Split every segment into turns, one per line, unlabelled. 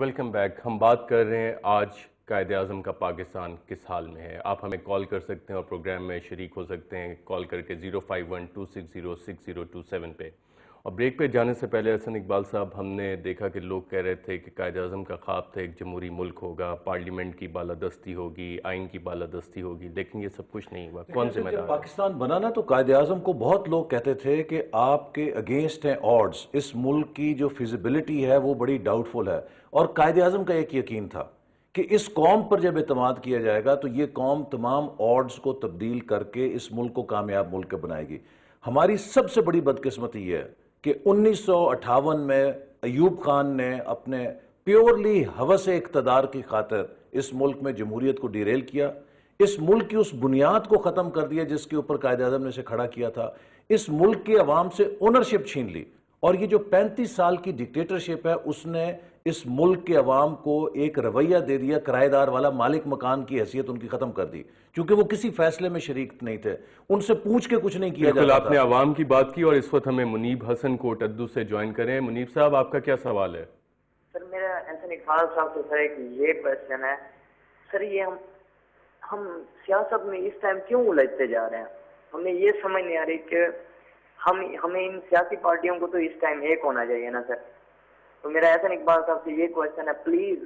Welcome back. ہم بات کر رہے ہیں آج قائد اعظم کا پاکستان کس حال میں ہے. آپ ہمیں کال کر سکتے ہیں اور پروگرام میں شریک ہو سکتے ہیں کال کر کے 051-260-6027 پہ. اور بریک پہ جانے سے پہلے حسن اقبال صاحب، ہم نے دیکھا کہ لوگ کہہ رہے تھے کہ قائد اعظم کا خواب تھا ایک جمہوری ملک ہوگا، پارلیمنٹ کی بالادستی ہوگی، آئین کی بالادستی ہوگی، لیکن یہ سب کچھ نہیں ہوا. کون ذمہ دار ہے؟
پاکستان بنا نا تو قائد اعظم کو بہت لوگ کہتے تھے کہ آپ کے اگینسٹ ہیں آڈز، اس ملک کی جو فیزیبلٹی ہے وہ بڑی ڈاؤٹ فل ہے. اور قائد اعظم کا ایک یقین تھا کہ اس قوم پر جب اعتماد کیا جائے گا تو یہ قوم تمام آڈز کو تبدیل کر کے اس ملک کو کامیاب ملک بنائے گی. ہماری سب سے بڑی بدقسمتی یہ ہے کہ 1958 میں ایوب خان نے اپنے پیورلی ہوس اقتدار کی خاطر اس ملک میں جمہوریت کو ڈیریل کیا، اس ملک کی اس بنیاد کو ختم کر دیا جس کے اوپر قائد اعظم نے اسے کھڑا کیا تھا، اس ملک کے عوام سے اونرشپ چھین لی. اور یہ جو 35 سال کی ڈکٹیٹرشپ ہے اس نے اس ملک کے عوام کو ایک رویہ دے دیا کرایہ دار والا، مالک مکان کی حیثیت ان کی ختم کر دی، کیونکہ وہ کسی فیصلے میں شریک نہیں تھے، ان سے پوچھ کے کچھ نہیں کیا جاتا
بالکل.
تھا.
آپ نے عوام کی بات کی اور اس وقت ہمیں منیب حسن کوٹ ادو سے جوائن کریں. منیب صاحب، آپ کا کیا سوال ہے؟
سر میرا حسن اقبال صاحب سے سر ایک یہ کوشچن ہے سر، یہ ہم سیاست میں اس ٹائم کیوں الجھتے جا رہے ہیں؟ ہمیں یہ سمجھ نہیں آ رہی کہ ہمیں ان سیاسی پارٹیوں کو تو اس ٹائم ایک ہونا چاہیے نا سر. تو میرا حسن اقبال صاحب سے یہ کوشچن ہے، پلیز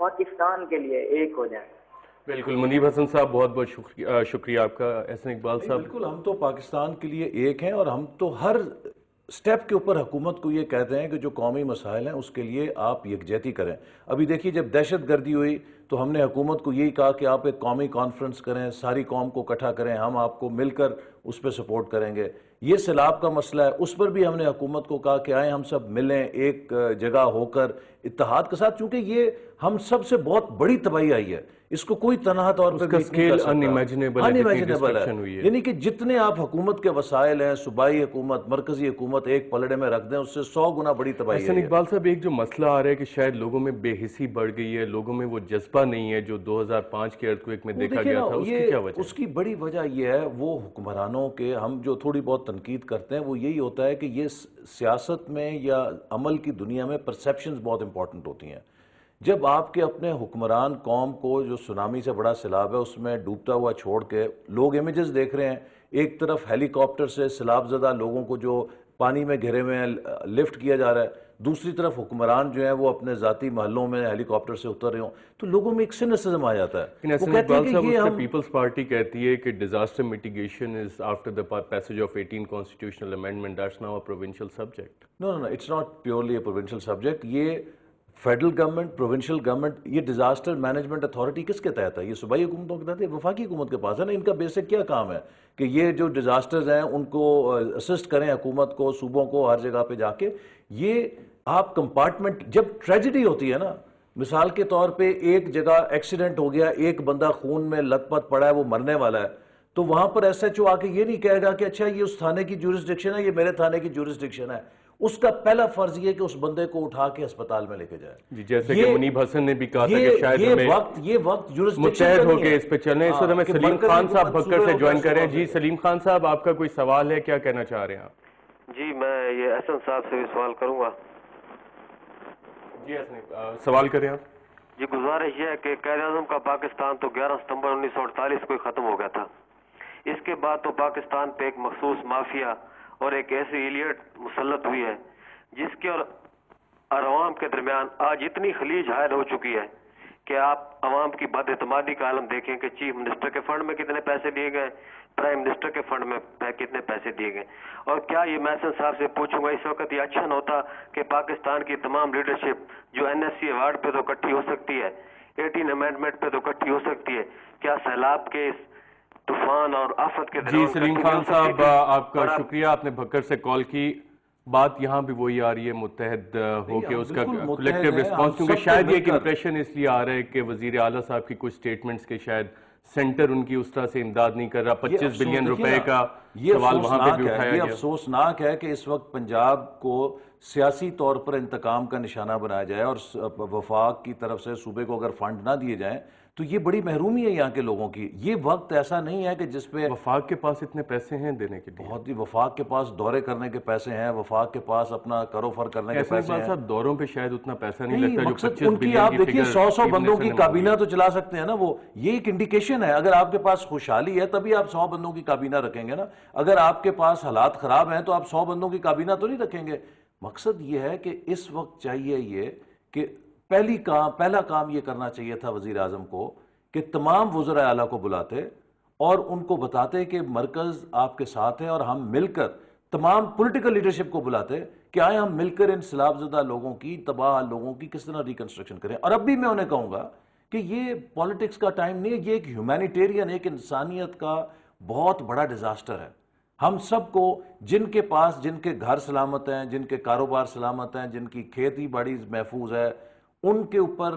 پاکستان کے لیے ایک ہو جائیں.
بالکل منیب حسن صاحب، بہت بہت شکریہ آپ کا. حسن اقبال صاحب،
بالکل ہم تو پاکستان کے لیے ایک ہیں اور ہم تو ہر سٹیپ کے اوپر حکومت کو یہ کہتے ہیں کہ جو قومی مسائل ہیں اس کے لیے آپ یکجہتی کریں. ابھی دیکھیے جب دہشت گردی ہوئی تو ہم نے حکومت کو یہی کہا کہ آپ ایک قومی کانفرنس کریں، ساری قوم کو اکٹھا کریں، ہم آپ کو مل کر اس پہ سپورٹ کریں گے. یہ سیلاب کا مسئلہ ہے، اس پر بھی ہم نے حکومت کو کہا کہ آئیں ہم سب ملیں ایک جگہ ہو کر اتحاد کے ساتھ، چونکہ یہ ہم سب سے بہت بڑی تباہی آئی ہے، اس کو کوئی تنہا طور پر
unimaginable ہے.
یعنی کہ جتنے آپ حکومت کے وسائل ہیں، صوبائی حکومت، مرکزی حکومت ایک پلڑے میں رکھ دیں، اس سے 100 گنا بڑی تباہی ہے.
حسن اقبال صاحب، ایک جو مسئلہ آ رہا ہے کہ شاید لوگوں میں بے حسی بڑھ گئی ہے، لوگوں میں وہ جذبہ نہیں ہے جو 2005 کے ارتھ میں دیکھا گیا تھا. اس کی کیا وجہ؟
اس کی بڑی وجہ یہ ہے، وہ حکمرانوں کے ہم جو تھوڑی بہت تنقید کرتے ہیں وہ یہی ہوتا ہے کہ یہ سیاست میں یا عمل کی دنیا میں پرسیپشنز بہت امپورٹنٹ ہوتی ہیں. جب آپ کے اپنے حکمران قوم کو جو سونامی سے بڑا سیلاب ہے اس میں ڈوبتا ہوا چھوڑ کے لوگ امیجز دیکھ رہے ہیں، ایک طرف ہیلی کاپٹر سے سیلاب زدہ لوگوں کو جو پانی میں گھرے ہوئے ہیں لفٹ کیا جا رہا ہے، دوسری طرف حکمران جو ہیں وہ اپنے ذاتی محلوں میں ہیلی کاپٹر سے اتر رہے ہوں، تو لوگوں میں ایک سینسزم آ جاتا ہے.
حسن اقبال صاحب، اس سے پیپلز پارٹی کہتی ہے کہ disaster mitigation is after the passage of 18 constitutional amendment, that's now a provincial subject.
No, it's not purely a provincial subject. یہ فیڈرل گورنمنٹ، پروونشل گورنمنٹ، یہ ڈیزاسٹر مینجمنٹ اتھارٹی کس کے تحت ہے؟ یہ صوبائی حکومتوں کے تحت ہے، وفاقی حکومت کے پاس ہے نا. ان کا بیسک کیا کام ہے کہ یہ جو ڈیزاسٹرز ہیں ان کو اسسٹ کریں، حکومت کو، صوبوں کو، ہر جگہ پہ جا کے. یہ آپ کمپارٹمنٹ جب ٹریجڈی ہوتی ہے نا، مثال کے طور پہ ایک جگہ ایکسیڈنٹ ہو گیا، ایک بندہ خون میں لت پت پڑا ہے، وہ مرنے والا ہے، تو وہاں پر ایس ایچ او آ کے یہ نہیں کہے گا کہ اچھا یہ اس تھانے کی جورسڈکشن ہے، یہ میرے تھانے کی جورسڈکشن ہے. اس کا پہلا فرض یہ کہ اس بندے کو اٹھا کے ہسپتال میں لے کے جائے.
جی، جیسے کہ منیب حسن نے بھی کہا تھا کہ شاید ہمیں
یہ وقت
متحد ہو کے اس پہ چلنے. اس وقت ہمیں سلیم خان صاحب بھکر سے جوائن کریں. جی سلیم خان صاحب، آپ کا کوئی سوال ہے، کیا کہنا چاہ رہے ہیں آپ؟
جی میں یہ حسن صاحب سے بھی سوال کروں گا.
جی حسن، سوال کریں آپ.
جی گزارش یہ ہے کہ قائد اعظم کا پاکستان تو 11 ستمبر 1948 کو ہی ختم ہو گیا تھا. اس کے بعد تو پاکستان پہ ایک مخصوص مافیا اور ایک ایسی ایلیٹ مسلط ہوئی ہے جس کے اور عوام کے درمیان آج اتنی خلیج حائل ہو چکی ہے کہ آپ عوام کی بد اعتمادی کا عالم دیکھیں کہ چیف منسٹر کے فنڈ میں کتنے پیسے دیے گئے، پرائم منسٹر کے فنڈ میں کتنے پیسے دیے گئے. اور کیا یہ میں حسن صاحب سے پوچھوں گا، اس وقت یہ اچھا نہ ہوتا کہ پاکستان کی تمام لیڈرشپ جو NSC ایوارڈ پہ تو اکٹھی ہو سکتی ہے، 18 امینڈمنٹ پہ تو اکٹھی ہو سکتی ہے، کیا سیلاب کے اس طوفان اور آفت کے
جی سلیم خان صاحب، آپ کا شکریہ، آپ نے بھکر سے کال کی. بات یہاں بھی وہی آ رہی ہے، متحد ہو کے اس کا کلیکٹیو رسپانس، کیونکہ شاید یہ ایک امپریشن اس لیے آ رہا ہے کہ وزیر اعلیٰ صاحب کی کچھ سٹیٹمنٹس کے شاید سینٹر ان کی اس طرح سے امداد نہیں کر رہا. 25 بلین روپے کا سوال وہاں پہ بھی اٹھایا گیا.
یہ افسوسناک ہے کہ اس وقت پنجاب کو سیاسی طور پر انتقام کا نشانہ بنایا جائے اور وفاق کی طرف سے صوبے کو اگر فنڈ نہ دیے جائیں تو یہ بڑی محرومی ہے یہاں کے لوگوں کی. یہ وقت ایسا نہیں ہے کہ جس پہ
وفاق کے پاس اتنے پیسے ہیں دینے کے لیے.
بہت ہی وفاق کے پاس دورے کرنے کے پیسے ہیں, وفاق کے پاس اپنا کروفر کرنے کے پیسے ہیں.
صاحب دوروں پہ شاید اتنا پیسہ نہیں لگتا جو
مقصد ان کی آپ دیکھیے 100 بندوں کی کابینہ تو چلا سکتے ہیں نا, وہ یہ ایک انڈیکیشن ہے. اگر آپ کے پاس خوشحالی ہے تبھی آپ 100 بندوں کی کابینہ رکھیں گے نا. اگر آپ کے پاس حالات خراب ہیں تو آپ 100 بندوں کی کابینہ تو نہیں رکھیں گے. مقصد یہ ہے کہ اس وقت چاہیے یہ کہ پہلا کام یہ کرنا چاہیے تھا وزیر اعظم کو کہ تمام وزراء اعلیٰ کو بلاتے اور ان کو بتاتے کہ مرکز آپ کے ساتھ ہے اور ہم مل کر تمام پولیٹیکل لیڈرشپ کو بلاتے کہ آئے ہم مل کر ان سیلاب زدہ لوگوں کی, تباہ لوگوں کی کس طرح ریکنسٹرکشن کریں. اور اب بھی میں انہیں کہوں گا کہ یہ پالیٹکس کا ٹائم نہیں ہے, یہ ایک ہیومینیٹیرین, ایک انسانیت کا بہت بڑا ڈیزاسٹر ہے. ہم سب کو جن کے پاس جن کے گھر سلامت ہیں, جن کے کاروبار سلامت ہیں, جن کی کھیتی باڑی محفوظ ہے, ان کے اوپر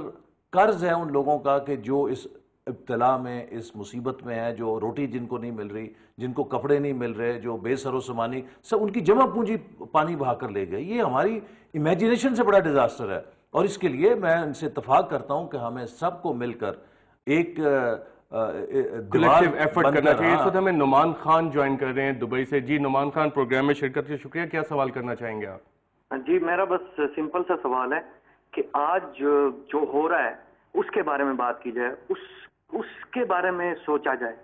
قرض ہے ان لوگوں کا کہ جو اس ابتلا میں, اس مصیبت میں ہے, جو روٹی جن کو نہیں مل رہی, جن کو کپڑے نہیں مل رہے, جو بے سر و سامانی سب ان کی جمع پونجی پانی بہا کر لے گئے. یہ ہماری امیجنیشن سے بڑا ڈیزاسٹر ہے. اور اس کے لیے میں ان سے اتفاق کرتا ہوں کہ ہمیں سب کو مل کر ایک
کلیکٹیو ایفرٹ کرنا چاہیے. اس وقت ہمیں نعمان خان جوائن کر رہے ہیں دبئی سے. جی نعمان خان, پروگرام میں شرکت کے شکریہ. کیا سوال کرنا چاہیں گے آپ؟
جی میرا بس سمپل سا سوال ہے کہ آج جو ہو رہا ہے اس کے بارے میں بات کی جائے, اس کے بارے میں سوچا جائے.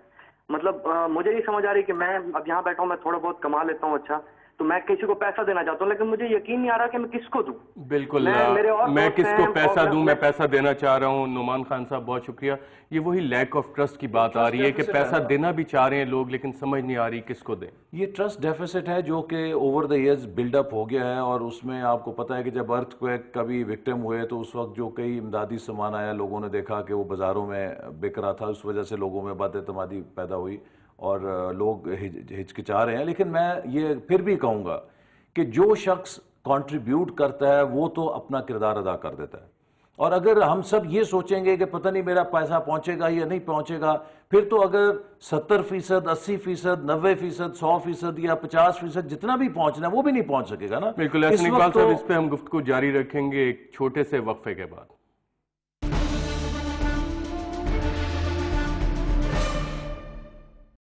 مطلب مجھے نہیں سمجھ آ رہی کہ میں اب یہاں بیٹھا ہوں, میں تھوڑا بہت کما لیتا ہوں اچھا, تو میں کسی کو پیسہ دینا چاہتا ہوں لیکن مجھے یقین نہیں آ رہا کہ میں کس کو دوں.
بالکل, میں کس کو پیسہ دوں, میں پیسہ دینا چاہ رہا ہوں. نعمان خان صاحب بہت شکریہ. یہ وہی لیک آف ٹرسٹ کی بات آ رہی ہے کہ پیسہ دینا بھی چاہ رہے ہیں لوگ لیکن سمجھ نہیں آ رہی کس کو دیں.
یہ ٹرسٹ ڈیفیسٹ ہے جو کہ over the years build up ہو گیا ہے. اور اس میں آپ کو پتہ ہے کہ جب ارتھ کویک کبھی وکٹم ہوئے تو اس وقت جو کئی امدادی سامان آیا, لوگوں نے دیکھا کہ وہ بازاروں میں بک رہا تھا, اس وجہ سے لوگوں میں بد اعتمادی پیدا ہوئی اور لوگ ہچکچا رہے ہیں. لیکن میں یہ پھر بھی کہوں گا کہ جو شخص کنٹریبیوٹ کرتا ہے وہ تو اپنا کردار ادا کر دیتا ہے. اور اگر ہم سب یہ سوچیں گے کہ پتہ نہیں میرا پیسہ پہنچے گا یا نہیں پہنچے گا, پھر تو اگر 70%, 80%, 90%, 100% یا 50% جتنا بھی پہنچنا ہے وہ بھی نہیں پہنچ سکے گا نا.
بالکل. احسن اقبال صاحب, اس پہ ہم گفتگو جاری رکھیں گے ایک چھوٹے سے وقفے کے بعد.